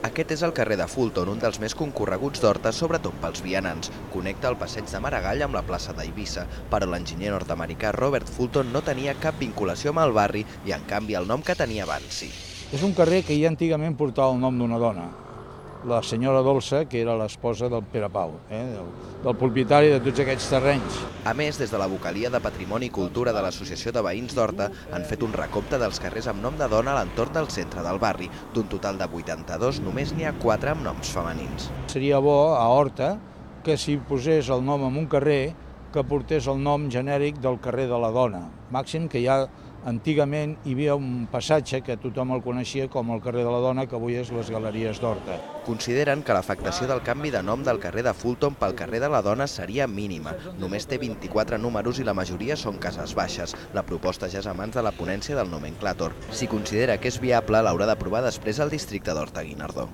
Aquest és el carrer de Fulton, un dels més concorreguts d'Horta, sobretot pels vianants. Connecta el passeig de Maragall amb la plaça d'Eivissa, però l'enginyer nord-americà Robert Fulton no tenia cap vinculació amb el barri i, en canvi, el nom que tenia abans sí. És un carrer que ja antigament portava el nom d'una dona, la senyora Dolça, que era l'esposa del Pere Pau, del propietari de tots aquests terrenys. A més, des de la vocalia de Patrimoni i Cultura de l'Associació de Veïns d'Horta han fet un recompte dels carrers amb nom de dona a l'entorn del centre del barri. D'un total de 82, només n'hi ha 4 amb noms femenins. Seria bo a Horta que si posés el nom en un carrer que portés el nom genèric del carrer de la dona. Màxim que ja antigament hi havia un passatge que tothom el coneixia com el carrer de la dona, que avui és les Galeries d'Horta. Consideren que l'afectació del canvi de nom del carrer de Fulton pel carrer de la dona seria mínima. Només té 24 números i la majoria són cases baixes. La proposta ja és a mans de la ponència del nomenclàtor. Si considera que és viable, l'haurà d'aprovar després el districte d'Horta-Guinardó.